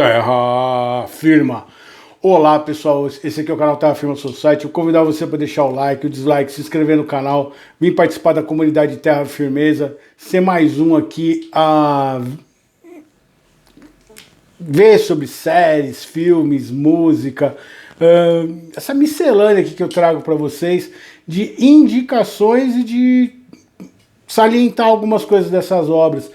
Terra Firma. Olá pessoal, esse aqui é o canal Terra Firma Society. Eu convidar você para deixar o like, o dislike, se inscrever no canal, vir participar da comunidade Terra Firmeza, ser mais um aqui a ver sobre séries, filmes, música, essa miscelânea aqui que eu trago para vocês de indicações e de salientar algumas coisas dessas obras.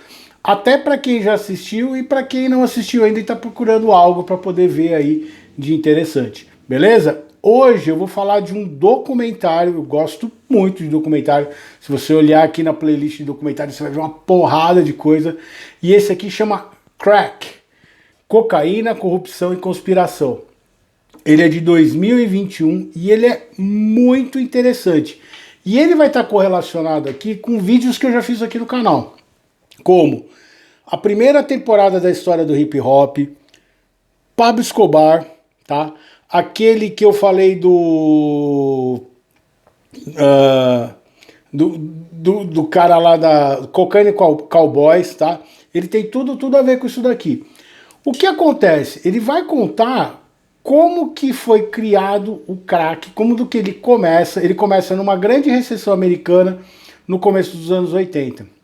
Até para quem já assistiu e para quem não assistiu ainda e está procurando algo para poder ver aí de interessante. Beleza? Hoje eu vou falar de um documentário, eu gosto muito de documentário. Se você olhar aqui na playlist de documentário, você vai ver uma porrada de coisa. E esse aqui chama Crack, Cocaína, Corrupção e Conspiração. Ele é de 2021 e ele é muito interessante. E ele vai estar correlacionado aqui com vídeos que eu já fiz aqui no canal. Como a primeira temporada da história do hip hop, Pablo Escobar, tá? Aquele que eu falei do cara lá da Cocaine Cowboys, tá? Ele tem tudo a ver com isso daqui. O que acontece? Ele vai contar como que foi criado o crack, como do que ele começa numa grande recessão americana no começo dos anos 80.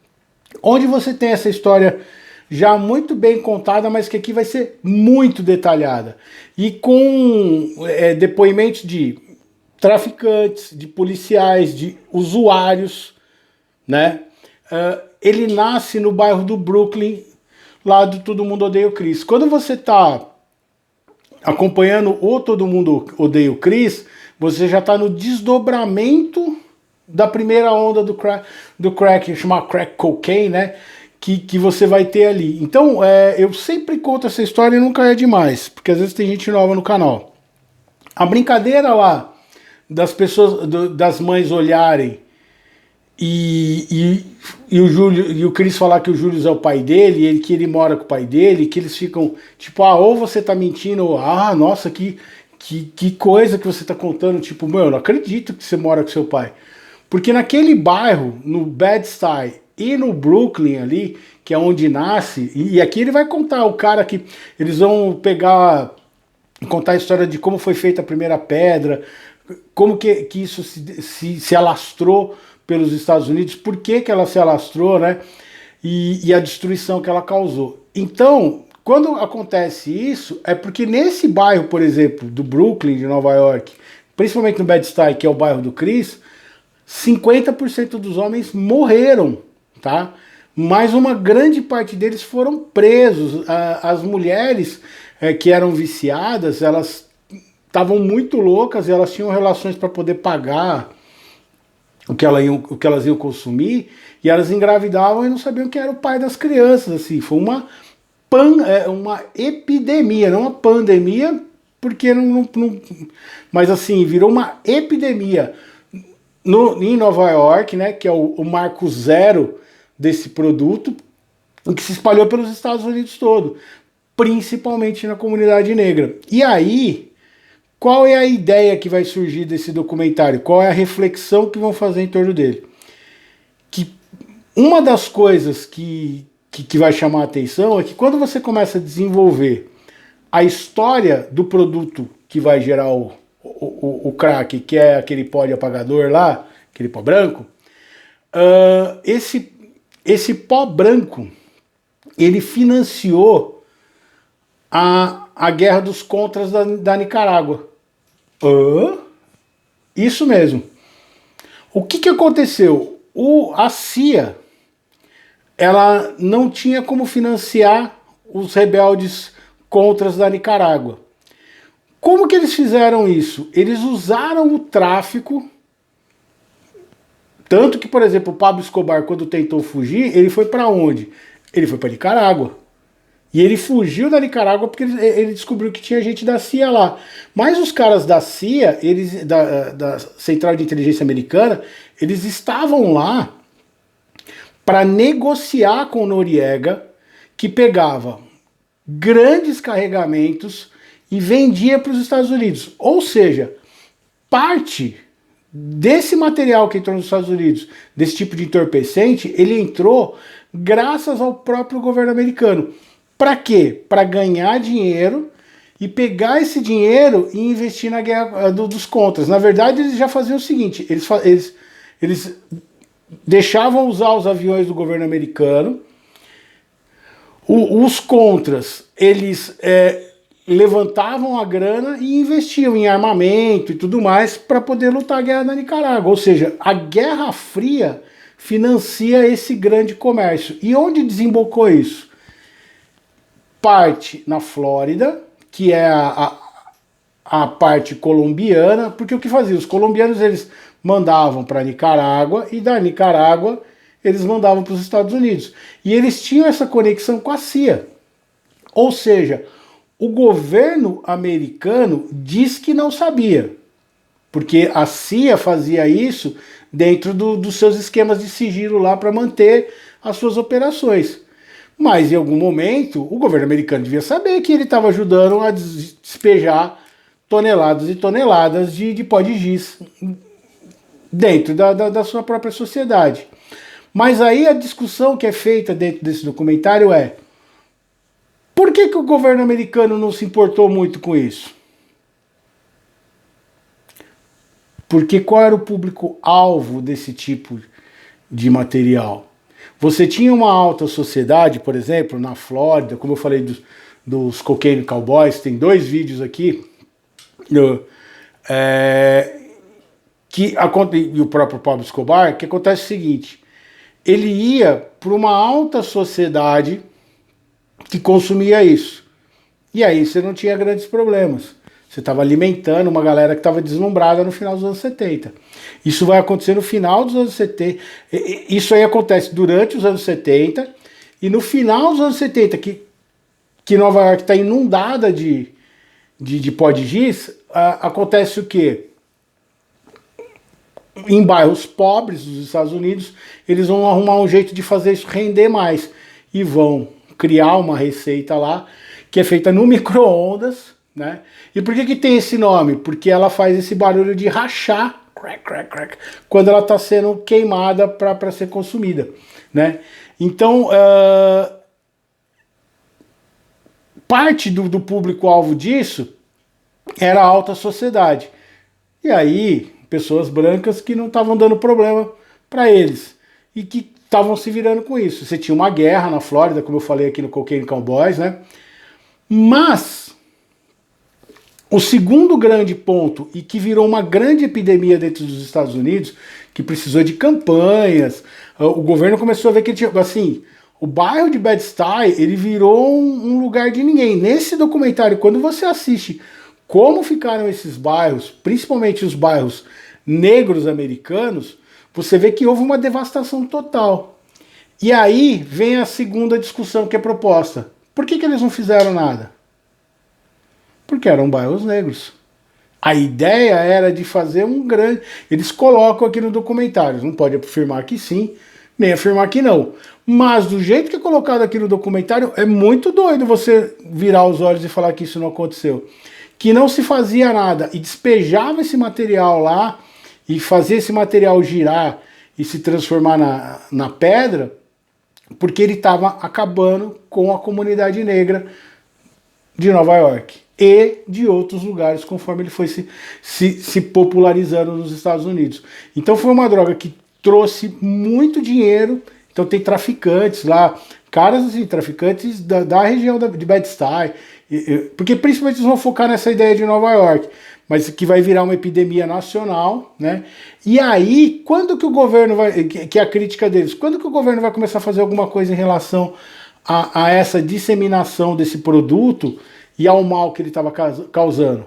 Onde você tem essa história já muito bem contada, mas que aqui vai ser muito detalhada. E com depoimentos de traficantes, de policiais, de usuários, né? Ele nasce no bairro do Brooklyn, lá do Todo Mundo Odeia o Chris. Quando você está acompanhando o Todo Mundo Odeia o Chris, você já está no desdobramento da primeira onda do crack, chamado crack cocaine, né? Que você vai ter ali. Então, eu sempre conto essa história e nunca é demais, porque às vezes tem gente nova no canal. A brincadeira lá das pessoas, das mães olharem e o Júlio e o Chris falar que o Júlio é o pai dele, que ele mora com o pai dele, que eles ficam tipo, ou você tá mentindo, ou nossa, que coisa que você tá contando, tipo, meu, eu não acredito que você mora com seu pai. Porque naquele bairro, no Bed-Stuy e no Brooklyn ali, que é onde nasce, e aqui ele vai contar o cara que eles vão contar a história de como foi feita a primeira pedra, como que isso se alastrou pelos Estados Unidos, por que ela se alastrou, né? E a destruição que ela causou. Então, quando acontece isso, é porque nesse bairro, por exemplo, do Brooklyn, de Nova York, principalmente no Bed-Stuy, que é o bairro do Chris, 50% dos homens morreram, tá? Mas uma grande parte deles foram presos. As mulheres que eram viciadas, elas estavam muito loucas e elas tinham relações para poder pagar o que elas iam consumir, e elas engravidavam e não sabiam quem era o pai das crianças. Assim, foi uma epidemia, não uma pandemia, porque mas assim, virou uma epidemia. Em Nova York, né, que é o marco zero desse produto, que se espalhou pelos Estados Unidos todo, principalmente na comunidade negra. E aí, qual é a ideia que vai surgir desse documentário? Qual é a reflexão que vão fazer em torno dele? Que uma das coisas que vai chamar a atenção é que quando você começa a desenvolver a história do produto que vai gerar o crack, que é aquele pó de apagador lá, aquele pó branco, esse pó branco, ele financiou a guerra dos contras da Nicarágua. Isso mesmo. O que aconteceu? A CIA, ela não tinha como financiar os rebeldes contras da Nicarágua. Como que eles fizeram isso? Eles usaram o tráfico, tanto que, por exemplo, o Pablo Escobar, quando tentou fugir, ele foi para onde? Ele foi para Nicarágua. E ele fugiu da Nicarágua porque ele descobriu que tinha gente da CIA lá. Mas os caras da CIA, da Central de Inteligência Americana, eles estavam lá para negociar com Noriega, que pegava grandes carregamentos e vendia para os Estados Unidos. Ou seja, parte desse material que entrou nos Estados Unidos, desse tipo de entorpecente, ele entrou graças ao próprio governo americano. Para quê? Para ganhar dinheiro e pegar esse dinheiro e investir na guerra dos contras. Na verdade, eles já faziam o seguinte, eles deixavam usar os aviões do governo americano, os contras, eles levantavam a grana e investiam em armamento e tudo mais para poder lutar a guerra da Nicarágua. Ou seja, a Guerra Fria financia esse grande comércio. E onde desembocou isso? Parte na Flórida, que é a parte colombiana, porque o que fazia? Os colombianos eles mandavam para a Nicarágua e da Nicarágua eles mandavam para os Estados Unidos. E eles tinham essa conexão com a CIA. Ou seja, o governo americano diz que não sabia, porque a CIA fazia isso dentro dos seus esquemas de sigilo lá para manter as suas operações. Mas em algum momento o governo americano devia saber que ele estava ajudando a despejar toneladas e toneladas de pó de giz dentro da sua própria sociedade. Mas aí a discussão que é feita dentro desse documentário é: por que o governo americano não se importou muito com isso? Porque qual era o público-alvo desse tipo de material? Você tinha uma alta sociedade, por exemplo, na Flórida, como eu falei dos Cocaine Cowboys, tem 2 vídeos aqui, e o próprio Pablo Escobar, que acontece o seguinte: ele ia para uma alta sociedade que consumia isso. E aí você não tinha grandes problemas. Você estava alimentando uma galera que estava deslumbrada no final dos anos 70. Isso vai acontecer no final dos anos 70. Isso aí acontece durante os anos 70. E no final dos anos 70, que Nova York está inundada de pó de giz, acontece o quê? Em bairros pobres dos Estados Unidos, eles vão arrumar um jeito de fazer isso render mais. E vão criar uma receita lá, que é feita no micro-ondas, né? E por que tem esse nome? Porque ela faz esse barulho de rachar, crack, crack, crack, quando ela está sendo queimada para ser consumida, né? Então, parte do público-alvo disso era a alta sociedade. E aí, pessoas brancas que não estavam dando problema para eles e que estavam se virando com isso. Você tinha uma guerra na Flórida, como eu falei aqui no Cocaine Cowboys, né? Mas o segundo grande ponto, e que virou uma grande epidemia dentro dos Estados Unidos, que precisou de campanhas, o governo começou a ver que tinha, assim, o bairro de Bed-Stuy, ele virou um lugar de ninguém. Nesse documentário, quando você assiste como ficaram esses bairros, principalmente os bairros negros americanos, você vê que houve uma devastação total. E aí vem a segunda discussão que é proposta. Por que eles não fizeram nada? Porque eram bairros negros. A ideia era de fazer um grande... Eles colocam aqui no documentário, não pode afirmar que sim, nem afirmar que não. Mas do jeito que é colocado aqui no documentário, é muito doido você virar os olhos e falar que isso não aconteceu. Que não se fazia nada e despejava esse material lá e fazia esse material girar e se transformar na pedra, porque ele estava acabando com a comunidade negra de Nova York e de outros lugares, conforme ele foi se popularizando nos Estados Unidos. Então foi uma droga que trouxe muito dinheiro. Então tem traficantes lá, caras assim, traficantes da região de Bed-Stuy, porque principalmente eles vão focar nessa ideia de Nova York, mas que vai virar uma epidemia nacional, né? E aí, quando que o governo vai, que é a crítica deles, quando que o governo vai começar a fazer alguma coisa em relação a essa disseminação desse produto e ao mal que ele estava causando?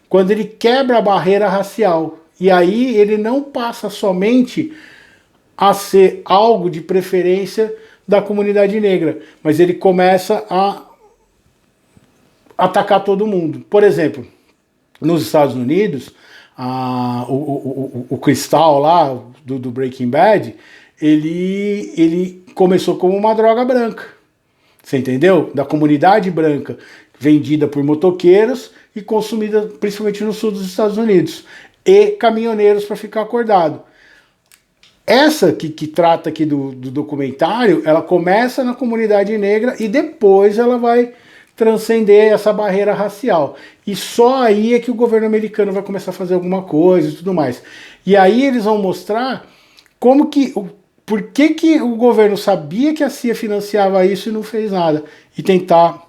Quando ele quebra a barreira racial. E aí ele não passa somente a ser algo de preferência da comunidade negra, mas ele começa a atacar todo mundo. Por exemplo, nos Estados Unidos, o Cristal lá, do Breaking Bad, ele começou como uma droga branca. Você entendeu? Da comunidade branca, vendida por motoqueiros e consumida principalmente no sul dos Estados Unidos. E caminhoneiros para ficar acordado. Essa que trata aqui do documentário, ela começa na comunidade negra e depois ela vai transcender essa barreira racial. E só aí é que o governo americano vai começar a fazer alguma coisa e tudo mais. E aí eles vão mostrar como que... Por que o governo sabia que a CIA financiava isso e não fez nada? E tentar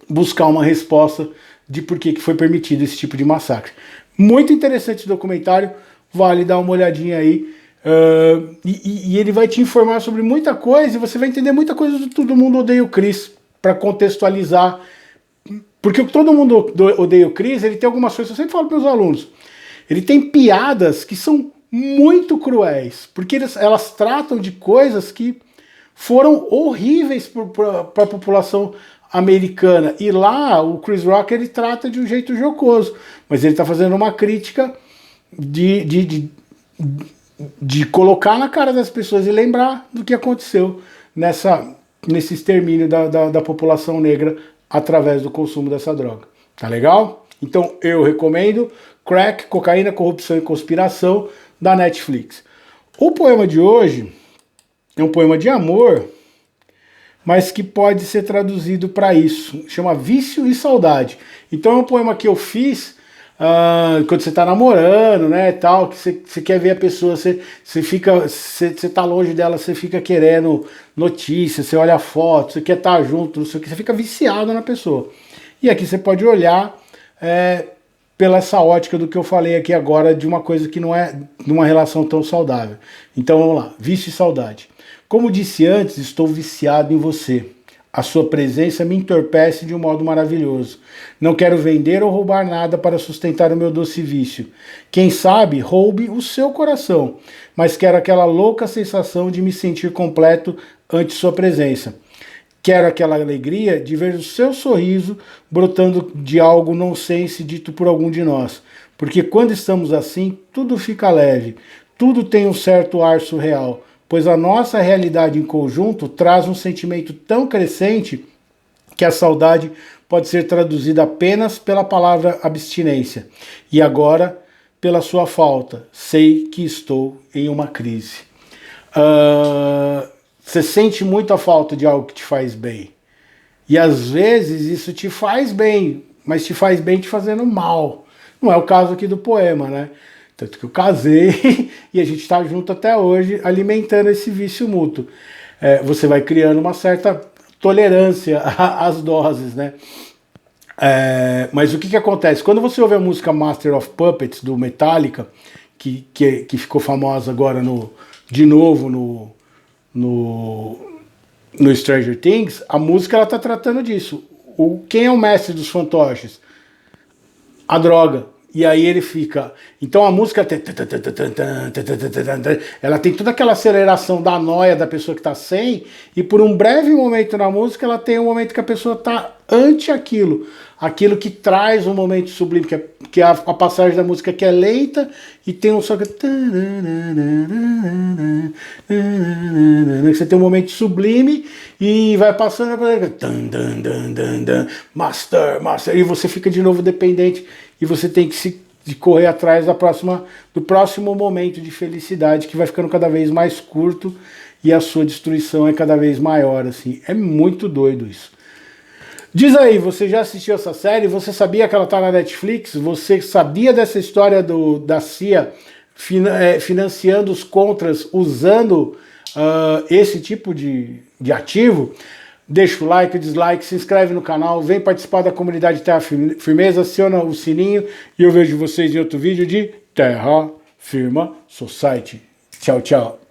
buscar uma resposta de por que foi permitido esse tipo de massacre. Muito interessante esse documentário, vale dar uma olhadinha aí. E ele vai te informar sobre muita coisa e você vai entender muita coisa do Todo Mundo Odeia o Chris, para contextualizar. Porque Todo Mundo Odeia o Chris, ele tem algumas coisas, eu sempre falo para os alunos, ele tem piadas que são muito cruéis, porque elas tratam de coisas que foram horríveis para a população americana. E lá o Chris Rock ele trata de um jeito jocoso, mas ele está fazendo uma crítica de colocar na cara das pessoas e lembrar do que aconteceu nesse extermínio da população negra através do consumo dessa droga. Tá legal? Então eu recomendo Crack, Cocaína, Corrupção e Conspiração, da Netflix. O poema de hoje é um poema de amor, mas que pode ser traduzido para isso. Chama Vício e Saudade. Então é um poema que eu fiz quando você está namorando, né, tal, que você quer ver a pessoa, você tá longe dela, você fica querendo notícias, você olha a foto, você quer estar junto, não sei o que, você fica viciado na pessoa. E aqui você pode olhar pela essa ótica do que eu falei aqui agora, de uma coisa que não é de uma relação tão saudável. Então vamos lá, vício e saudade. Como disse antes, estou viciado em você. A sua presença me entorpece de um modo maravilhoso. Não quero vender ou roubar nada para sustentar o meu doce vício. Quem sabe roube o seu coração, mas quero aquela louca sensação de me sentir completo ante sua presença. Quero aquela alegria de ver o seu sorriso brotando de algo nonsense dito por algum de nós. Porque quando estamos assim, tudo fica leve, tudo tem um certo ar surreal, pois a nossa realidade em conjunto traz um sentimento tão crescente que a saudade pode ser traduzida apenas pela palavra abstinência. E agora, pela sua falta, sei que estou em uma crise. Você sente muito a falta de algo que te faz bem. E às vezes isso te faz bem, mas te faz bem te fazendo mal. Não é o caso aqui do poema, né? Tanto que eu casei e a gente está junto até hoje, alimentando esse vício mútuo. Você vai criando uma certa tolerância às doses, né? Mas o que acontece? Quando você ouve a música Master of Puppets, do Metallica, que ficou famosa agora de novo no Stranger Things, a música ela tá tratando disso. Quem é o mestre dos fantoches? A droga. E aí ele fica... Então a música ela tem toda aquela aceleração da noia da pessoa que está sem, e por um breve momento na música ela tem um momento que a pessoa está ante aquilo que traz um momento sublime, que é a passagem da música que é lenta e tem um só que você tem um momento sublime e vai passando master, e você fica de novo dependente e você tem que correr atrás do próximo momento de felicidade, que vai ficando cada vez mais curto e a sua destruição é cada vez maior, assim. É muito doido isso. Diz aí, você já assistiu essa série? Você sabia que ela tá na Netflix? Você sabia dessa história da CIA financiando os contras usando esse tipo de ativo? Deixa o like, o dislike, se inscreve no canal, vem participar da comunidade Terra Firmeza, aciona o sininho e eu vejo vocês em outro vídeo de Terra Firma Society. Tchau, tchau.